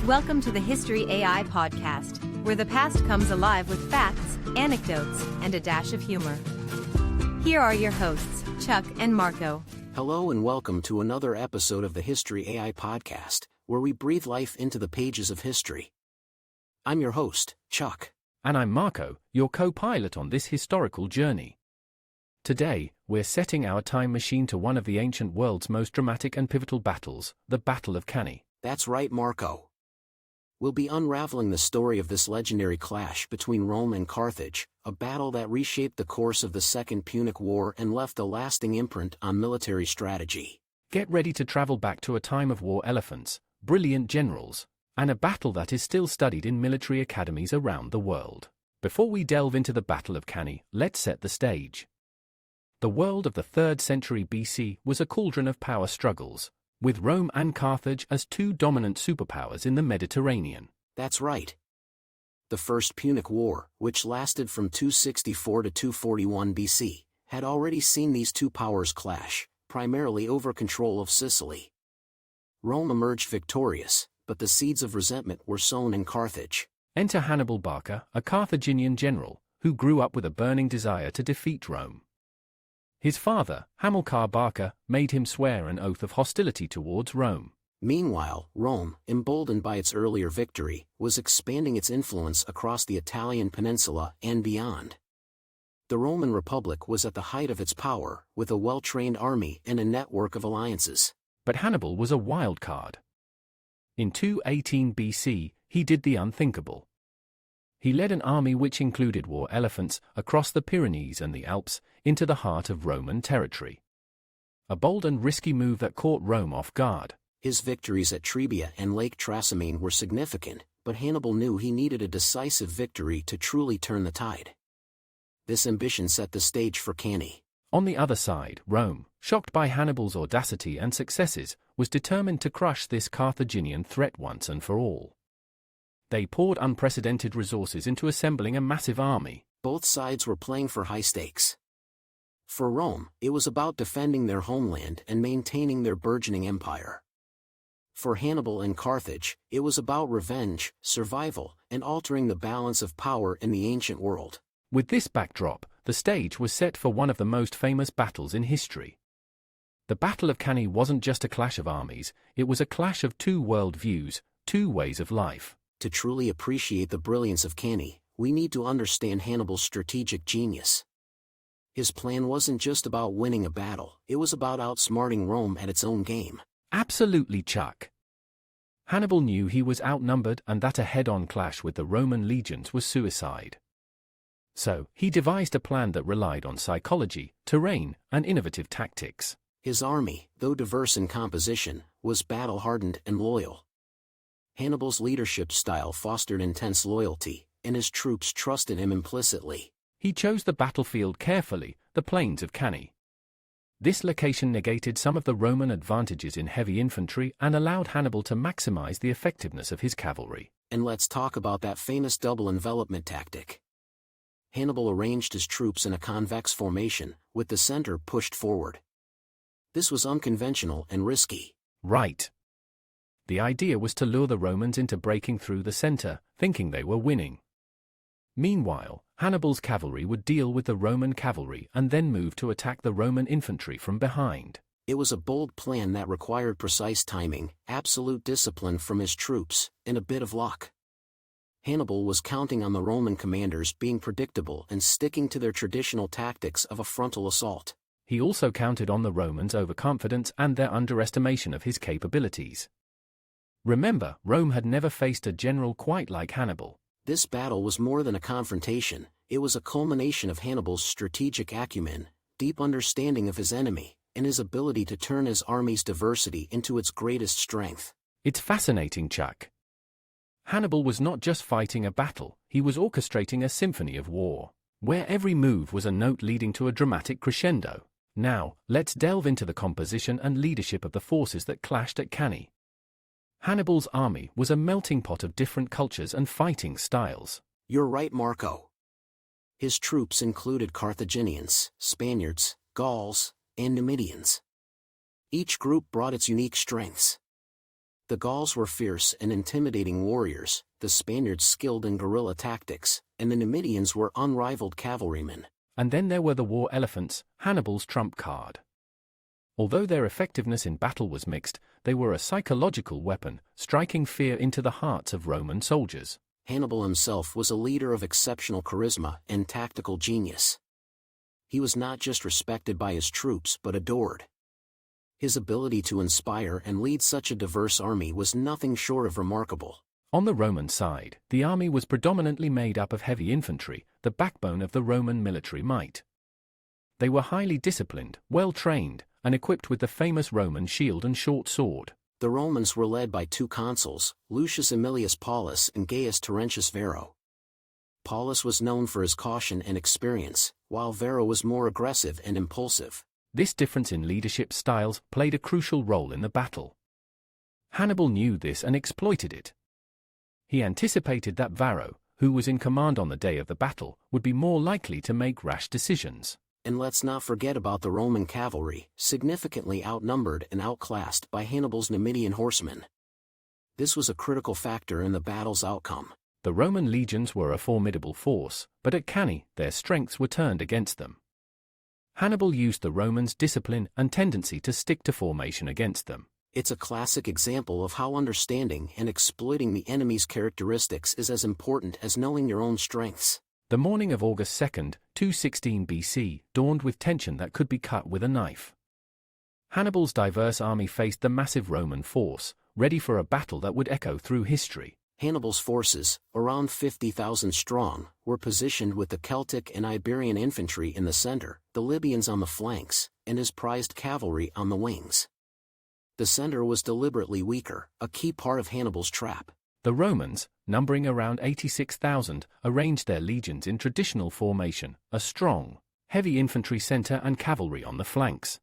Welcome to the History AI podcast, where the past comes alive with facts, anecdotes, and a dash of humor. Here are your hosts, Chuck and Marco. Hello and welcome to another episode of the History AI podcast, where we breathe life into the pages of history. I'm your host, Chuck. And I'm Marco, your co-pilot on this historical journey. Today, we're setting our time machine to one of the ancient world's most dramatic and pivotal battles, the Battle of Cannae. That's right, Marco. We'll be unraveling the story of this legendary clash between Rome and Carthage, a battle that reshaped the course of the Second Punic War and left a lasting imprint on military strategy. Get ready to travel back to a time of war elephants, brilliant generals, and a battle that is still studied in military academies around the world. Before we delve into the Battle of Cannae, let's set the stage. The world of the 3rd century BC was a cauldron of power struggles, with Rome and Carthage as two dominant superpowers in the Mediterranean. That's right. The First Punic War, which lasted from 264 to 241 BC, had already seen these two powers clash, primarily over control of Sicily. Rome emerged victorious, but the seeds of resentment were sown in Carthage. Enter Hannibal Barca, a Carthaginian general, who grew up with a burning desire to defeat Rome. His father, Hannibal Barca, made him swear an oath of hostility towards Rome. Meanwhile, Rome, emboldened by its earlier victory, was expanding its influence across the Italian peninsula and beyond. The Roman Republic was at the height of its power, with a well-trained army and a network of alliances. But Hannibal was a wild card. In 218 BC, he did the unthinkable. He led an army which included war elephants across the Pyrenees and the Alps into the heart of Roman territory. A bold and risky move that caught Rome off guard. His victories at Trebia and Lake Trasimene were significant, but Hannibal knew he needed a decisive victory to truly turn the tide. This ambition set the stage for Cannae. On the other side, Rome, shocked by Hannibal's audacity and successes, was determined to crush this Carthaginian threat once and for all. They poured unprecedented resources into assembling a massive army. Both sides were playing for high stakes. For Rome, it was about defending their homeland and maintaining their burgeoning empire. For Hannibal and Carthage, it was about revenge, survival, and altering the balance of power in the ancient world. With this backdrop, the stage was set for one of the most famous battles in history. The Battle of Cannae wasn't just a clash of armies, it was a clash of two worldviews, two ways of life. To truly appreciate the brilliance of Cannae, we need to understand Hannibal's strategic genius. His plan wasn't just about winning a battle, it was about outsmarting Rome at its own game. Absolutely, Chuck. Hannibal knew he was outnumbered and that a head-on clash with the Roman legions was suicide. So, he devised a plan that relied on psychology, terrain, and innovative tactics. His army, though diverse in composition, was battle-hardened and loyal. Hannibal's leadership style fostered intense loyalty, and his troops trusted him implicitly. He chose the battlefield carefully, the plains of Cannae. This location negated some of the Roman advantages in heavy infantry and allowed Hannibal to maximize the effectiveness of his cavalry. And let's talk about that famous double envelopment tactic. Hannibal arranged his troops in a convex formation, with the center pushed forward. This was unconventional and risky. Right. The idea was to lure the Romans into breaking through the center, thinking they were winning. Meanwhile, Hannibal's cavalry would deal with the Roman cavalry and then move to attack the Roman infantry from behind. It was a bold plan that required precise timing, absolute discipline from his troops, and a bit of luck. Hannibal was counting on the Roman commanders being predictable and sticking to their traditional tactics of a frontal assault. He also counted on the Romans' overconfidence and their underestimation of his capabilities. Remember, Rome had never faced a general quite like Hannibal. This battle was more than a confrontation, it was a culmination of Hannibal's strategic acumen, deep understanding of his enemy, and his ability to turn his army's diversity into its greatest strength. It's fascinating, Chuck. Hannibal was not just fighting a battle, he was orchestrating a symphony of war, where every move was a note leading to a dramatic crescendo. Now, let's delve into the composition and leadership of the forces that clashed at Cannae. Hannibal's army was a melting pot of different cultures and fighting styles. You're right, Marco. His troops included Carthaginians, Spaniards, Gauls, and Numidians. Each group brought its unique strengths. The Gauls were fierce and intimidating warriors, the Spaniards skilled in guerrilla tactics, and the Numidians were unrivaled cavalrymen. And then there were the war elephants, Hannibal's trump card. Although their effectiveness in battle was mixed, they were a psychological weapon, striking fear into the hearts of Roman soldiers. Hannibal himself was a leader of exceptional charisma and tactical genius. He was not just respected by his troops but adored. His ability to inspire and lead such a diverse army was nothing short of remarkable. On the Roman side, the army was predominantly made up of heavy infantry, the backbone of the Roman military might. They were highly disciplined, well-trained, and equipped with the famous Roman shield and short sword. The Romans were led by two consuls, Lucius Aemilius Paulus and Gaius Terentius Varro. Paulus was known for his caution and experience, while Varro was more aggressive and impulsive. This difference in leadership styles played a crucial role in the battle. Hannibal knew this and exploited it. He anticipated that Varro, who was in command on the day of the battle, would be more likely to make rash decisions. And let's not forget about the Roman cavalry, significantly outnumbered and outclassed by Hannibal's Numidian horsemen. This was a critical factor in the battle's outcome. The Roman legions were a formidable force, but at Cannae their strengths were turned against them. Hannibal used the Romans' discipline and tendency to stick to formation against them. It's a classic example of how understanding and exploiting the enemy's characteristics is as important as knowing your own strengths. The morning of August 2nd, 216 BC, dawned with tension that could be cut with a knife. Hannibal's diverse army faced the massive Roman force, ready for a battle that would echo through history. Hannibal's forces, around 50,000 strong, were positioned with the Celtic and Iberian infantry in the center, the Libyans on the flanks, and his prized cavalry on the wings. The center was deliberately weaker, a key part of Hannibal's trap. The Romans, numbering around 86,000, arranged their legions in traditional formation, a strong, heavy infantry center and cavalry on the flanks.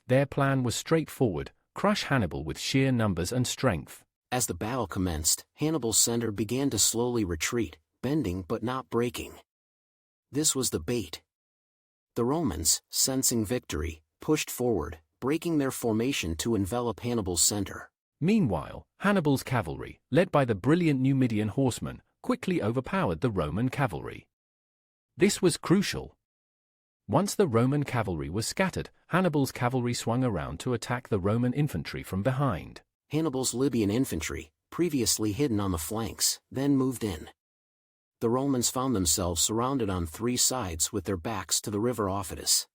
Their plan was straightforward: crush Hannibal with sheer numbers and strength. As the battle commenced, Hannibal's center began to slowly retreat, bending but not breaking. This was the bait. The Romans, sensing victory, pushed forward, breaking their formation to envelop Hannibal's center. Meanwhile, Hannibal's cavalry, led by the brilliant Numidian horsemen, quickly overpowered the Roman cavalry. This was crucial. Once the Roman cavalry was scattered, Hannibal's cavalry swung around to attack the Roman infantry from behind. Hannibal's Libyan infantry, previously hidden on the flanks, then moved in. The Romans found themselves surrounded on three sides with their backs to the river Aufidus.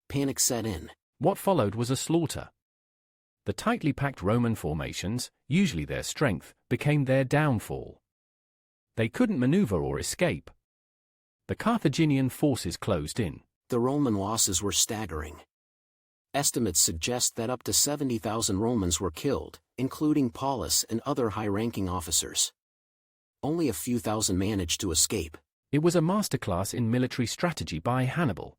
Panic set in. What followed was a slaughter. The tightly packed Roman formations, usually their strength, became their downfall. They couldn't maneuver or escape. The Carthaginian forces closed in. The Roman losses were staggering. Estimates suggest that up to 70,000 Romans were killed, including Paulus and other high-ranking officers. Only a few thousand managed to escape. It was a masterclass in military strategy by Hannibal.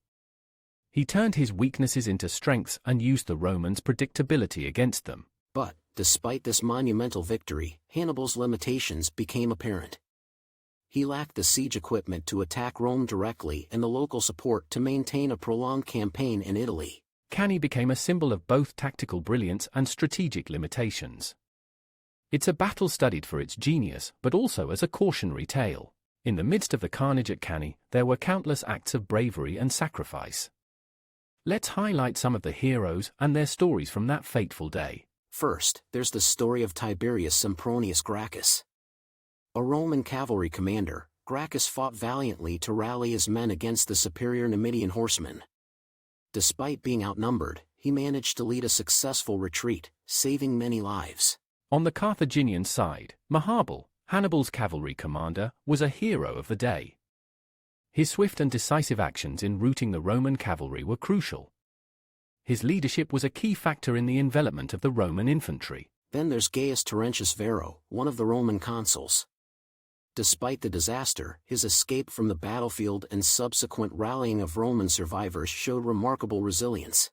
He turned his weaknesses into strengths and used the Romans' predictability against them. But, despite this monumental victory, Hannibal's limitations became apparent. He lacked the siege equipment to attack Rome directly and the local support to maintain a prolonged campaign in Italy. Cannae became a symbol of both tactical brilliance and strategic limitations. It's a battle studied for its genius, but also as a cautionary tale. In the midst of the carnage at Cannae, there were countless acts of bravery and sacrifice. Let's highlight some of the heroes and their stories from that fateful day. First, there's the story of Tiberius Sempronius Gracchus. A Roman cavalry commander, Gracchus fought valiantly to rally his men against the superior Numidian horsemen. Despite being outnumbered, he managed to lead a successful retreat, saving many lives. On the Carthaginian side, Hannibal, Hannibal's cavalry commander, was a hero of the day. His swift and decisive actions in routing the Roman cavalry were crucial. His leadership was a key factor in the envelopment of the Roman infantry. Then there's Gaius Terentius Varro, one of the Roman consuls. Despite the disaster, his escape from the battlefield and subsequent rallying of Roman survivors showed remarkable resilience.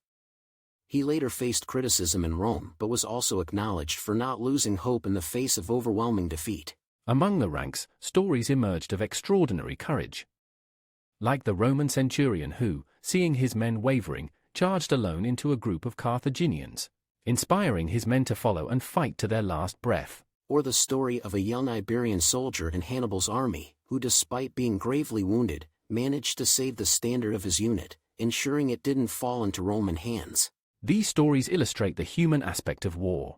He later faced criticism in Rome but was also acknowledged for not losing hope in the face of overwhelming defeat. Among the ranks, stories emerged of extraordinary courage. Like the Roman centurion who, seeing his men wavering, charged alone into a group of Carthaginians. inspiring his men to follow and fight to their last breath. Or the story of a young Iberian soldier in Hannibal's army, who despite being gravely wounded, managed to save the standard of his unit, ensuring it didn't fall into Roman hands. These stories illustrate the human aspect of war.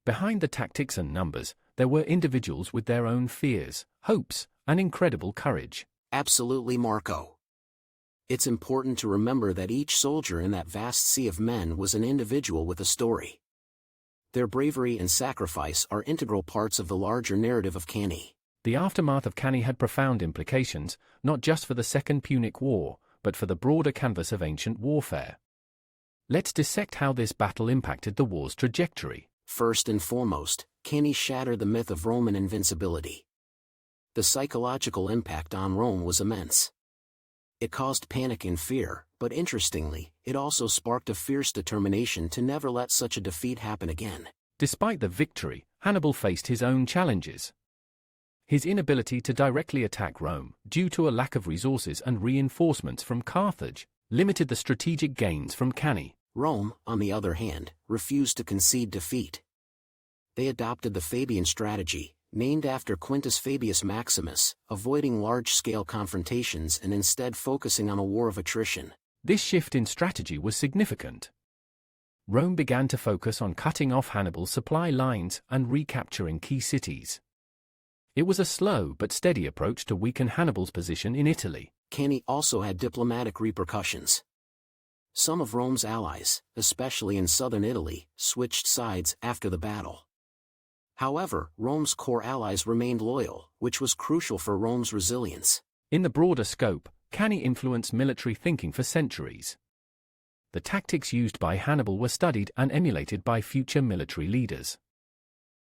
Behind the tactics and numbers, there were individuals with their own fears, hopes, and incredible courage. Absolutely, Marco. It's important to remember that each soldier in that vast sea of men was an individual with a story. Their bravery and sacrifice are integral parts of the larger narrative of Cannae. The aftermath of Cannae had profound implications, not just for the Second Punic War, but for the broader canvas of ancient warfare. Let's dissect how this battle impacted the war's trajectory. First and foremost, Cannae shattered the myth of Roman invincibility. The psychological impact on Rome was immense. It caused panic and fear, but interestingly, it also sparked a fierce determination to never let such a defeat happen again. Despite the victory, Hannibal faced his own challenges. His inability to directly attack Rome, due to a lack of resources and reinforcements from Carthage, limited the strategic gains from Cannae. Rome, on the other hand, refused to concede defeat. They adopted the Fabian strategy, named after Quintus Fabius Maximus, avoiding large-scale confrontations and instead focusing on a war of attrition. This shift in strategy was significant. Rome began to focus on cutting off Hannibal's supply lines and recapturing key cities. It was a slow but steady approach to weaken Hannibal's position in Italy. Cannae also had diplomatic repercussions. Some of Rome's allies, especially in southern Italy, switched sides after the battle. However, Rome's core allies remained loyal, which was crucial for Rome's resilience. In the broader scope, Cannae influenced military thinking for centuries. The tactics used by Hannibal were studied and emulated by future military leaders.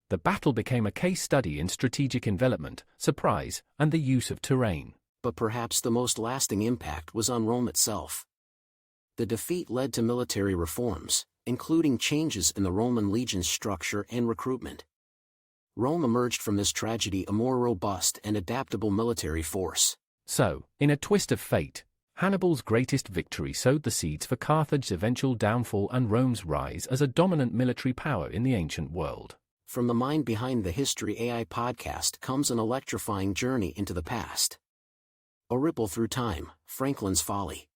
The battle became a case study in strategic envelopment, surprise, and the use of terrain. But perhaps the most lasting impact was on Rome itself. The defeat led to military reforms, including changes in the Roman legion's structure and recruitment. Rome emerged from this tragedy a more robust and adaptable military force. So, in a twist of fate, Hannibal's greatest victory sowed the seeds for Carthage's eventual downfall and Rome's rise as a dominant military power in the ancient world. From the mind behind the History AI podcast comes an electrifying journey into the past. A ripple through time, Franklin's Folly.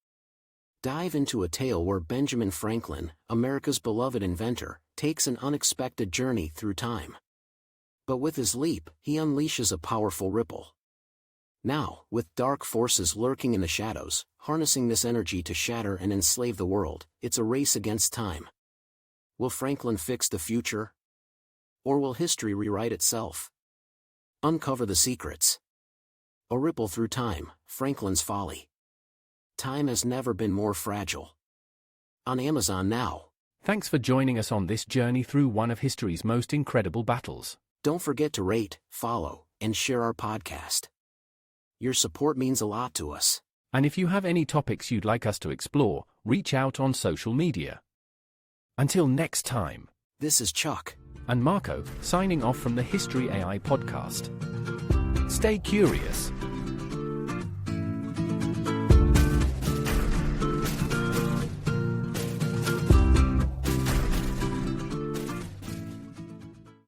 Dive into a tale where Benjamin Franklin, America's beloved inventor, takes an unexpected journey through time. But with his leap, he unleashes a powerful ripple. Now, with dark forces lurking in the shadows, harnessing this energy to shatter and enslave the world, it's a race against time. Will Franklin fix the future? Or will history rewrite itself? Uncover the secrets. A ripple through time, Franklin's Folly. Time has never been more fragile. On Amazon now. Thanks for joining us on this journey through one of history's most incredible battles. Don't forget to rate, follow, and share our podcast. Your support means a lot to us. And if you have any topics you'd like us to explore, reach out on social media. Until next time. This is Chuck. And Marco, signing off from the History AI podcast. Stay curious.